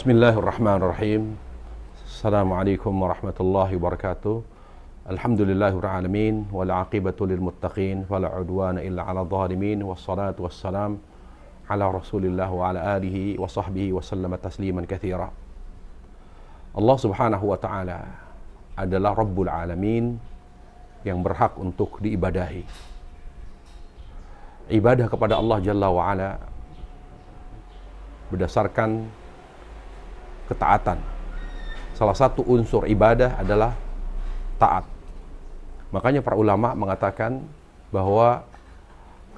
Bismillahirrahmanirrahim. Assalamualaikum warahmatullahi wabarakatuh. Alhamdulillahirabbil alamin wal aqibatu lil muttaqin wala udwana illa 'alal zalimin wassalatu wassalam ala Rasulillah wa ala alihi wa sahbihi wa sallama tasliman katsira. Allah Subhanahu wa taala adalah Rabbul alamin yang berhak untuk diibadahi. Ibadah kepada Allah Jalla wa ala berdasarkan ketaatan. Salah satu unsur ibadah adalah taat. Makanya para ulama mengatakan bahwa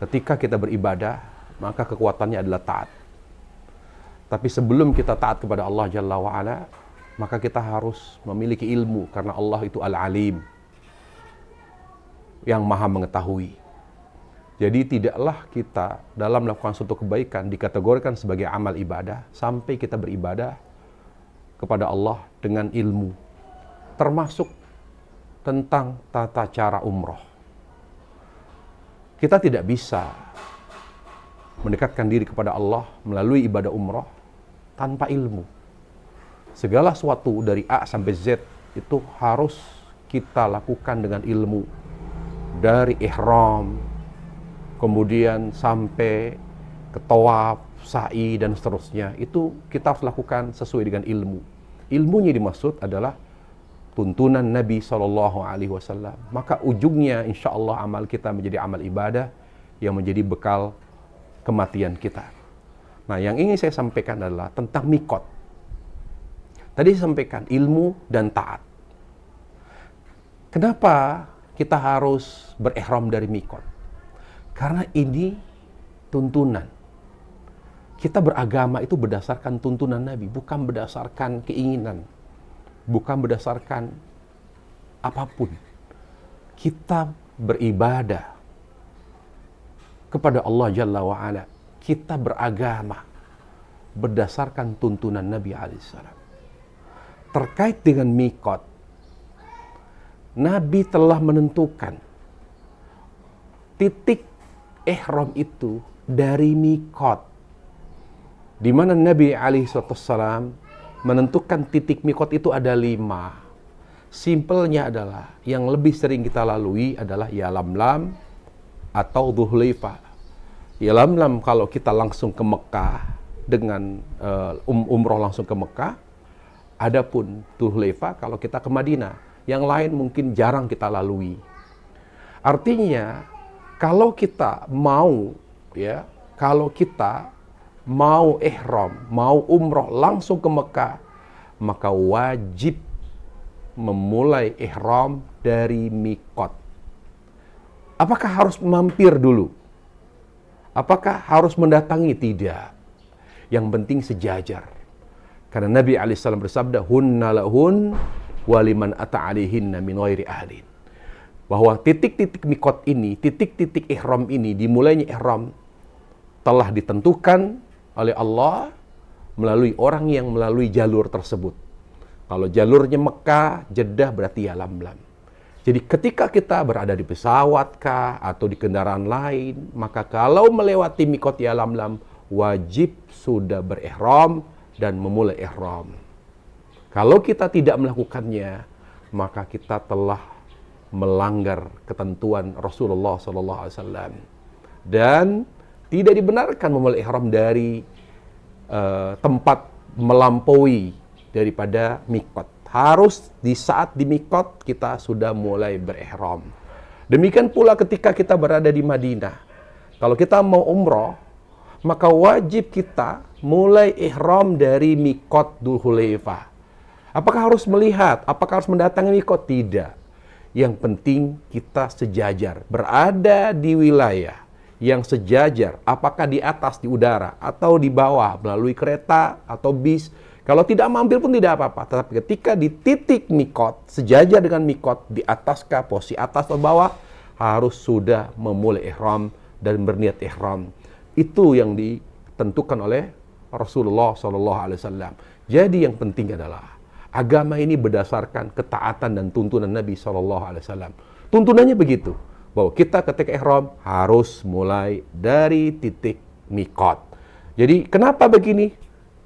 ketika kita beribadah, maka kekuatannya adalah taat. Tapi sebelum kita taat kepada Allah Jalla wa'ala, maka kita harus memiliki ilmu, karena Allah itu Al-Alim, yang maha mengetahui. Jadi tidaklah kita dalam melakukan suatu kebaikan dikategorikan sebagai amal ibadah sampai kita beribadah kepada Allah dengan ilmu, termasuk tentang tata cara umroh. Kita tidak bisa mendekatkan diri kepada Allah melalui ibadah umroh tanpa ilmu. Segala sesuatu dari A sampai Z itu harus kita lakukan dengan ilmu. Dari ihram, kemudian sampai ke tawaf, sa'i, dan seterusnya. Itu kita harus lakukan sesuai dengan ilmu. Ilmunya dimaksud adalah tuntunan Nabi SAW. Maka ujungnya insya Allah amal kita menjadi amal ibadah yang menjadi bekal kematian kita. Nah, yang ingin saya sampaikan adalah tentang mikot. Tadi saya sampaikan ilmu dan taat. Kenapa kita harus berihram dari mikot? Karena ini tuntunan. Kita beragama itu berdasarkan tuntunan Nabi, bukan berdasarkan keinginan, bukan berdasarkan apapun. Kita beribadah kepada Allah Jalla wa'ala, kita beragama berdasarkan tuntunan Nabi alaihissalam. Terkait dengan mikot, Nabi telah menentukan titik ihram itu dari mikot, di mana Nabi alaihissalam menentukan titik mikot itu ada 5. Simpelnya adalah yang lebih sering kita lalui adalah Yalamlam atau Dzulhuleifah. Yalamlam kalau kita langsung ke Mekah dengan umroh langsung ke Mekah. Adapun Dzulhuleifah kalau kita ke Madinah. Yang lain mungkin jarang kita lalui. Artinya kalau kita mau mau ihram, mau umroh langsung ke Mekah, maka wajib memulai ihram dari mikot. Apakah harus mampir dulu? Apakah harus mendatangi? Tidak. Yang penting sejajar. Karena Nabi alaihissalam bersabda, hunna lahun waliman ata alaihinna min ghairi ahlin. Bahwa titik-titik mikot ini, titik-titik ihram ini, dimulainya ihram telah ditentukan oleh Allah melalui orang yang melalui jalur tersebut. Kalau jalurnya Mekah, Jeddah berarti Yalamlam. Jadi ketika kita berada di pesawat kah atau di kendaraan lain, maka kalau melewati mikot Yalamlam, wajib sudah berihram dan memulai ihram. Kalau kita tidak melakukannya, maka kita telah melanggar ketentuan Rasulullah SAW. Dan tidak dibenarkan memulai ihram dari tempat melampaui daripada mikot. Harus di saat di mikot kita sudah mulai berihram. Demikian pula ketika kita berada di Madinah. Kalau kita mau umroh, maka wajib kita mulai ihram dari mikot Dzulhuleifah. Apakah harus melihat? Apakah harus mendatangi mikot? Tidak. Yang penting kita sejajar, berada di wilayah yang sejajar, apakah di atas, di udara, atau di bawah, melalui kereta atau bis. Kalau tidak mampir pun tidak apa-apa. Tetapi ketika di titik mikot, sejajar dengan mikot, di ataskah, posisi atas atau bawah, harus sudah memulai ihram dan berniat ihram. Itu yang ditentukan oleh Rasulullah SAW. Jadi yang penting adalah, agama ini berdasarkan ketaatan dan tuntunan Nabi SAW. Tuntunannya begitu, bahwa kita ketika ihram harus mulai dari titik mikot. Jadi kenapa begini?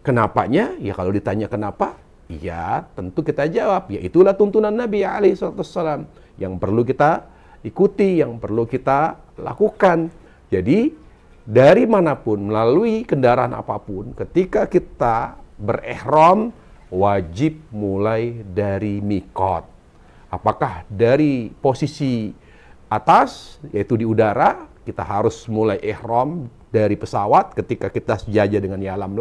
Kenapanya? Ya kalau ditanya kenapa, ya tentu kita jawab, ya itulah tuntunan Nabi alaihissalam yang perlu kita ikuti, yang perlu kita lakukan. Jadi dari manapun, melalui kendaraan apapun, ketika kita berihram, wajib mulai dari mikot. Apakah dari posisi atas, yaitu di udara, kita harus mulai ihram dari pesawat ketika kita sejajar dengan ya lam,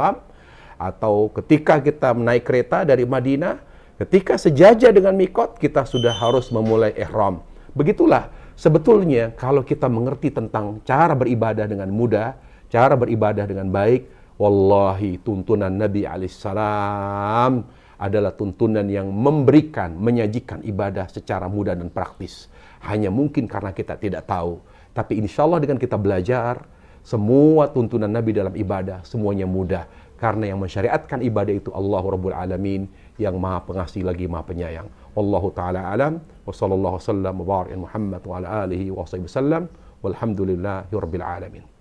atau ketika kita naik kereta dari Madinah, ketika sejajar dengan mikot, kita sudah harus memulai ihram. Begitulah sebetulnya kalau kita mengerti tentang cara beribadah dengan mudah, cara beribadah dengan baik, wallahi tuntunan Nabi alaihissalam adalah tuntunan yang memberikan, menyajikan ibadah secara mudah dan praktis. Hanya mungkin karena kita tidak tahu. Tapi insya Allah dengan kita belajar, semua tuntunan Nabi dalam ibadah, semuanya mudah. Karena yang mensyariatkan ibadah itu Allah Rabbul Alamin, yang maha pengasih lagi maha penyayang. Wallahu ta'ala alam, wa sallallahu sallam wa barik Muhammad wa ala alihi wa sahbihi sallam, walhamdulillahi rabbil alamin.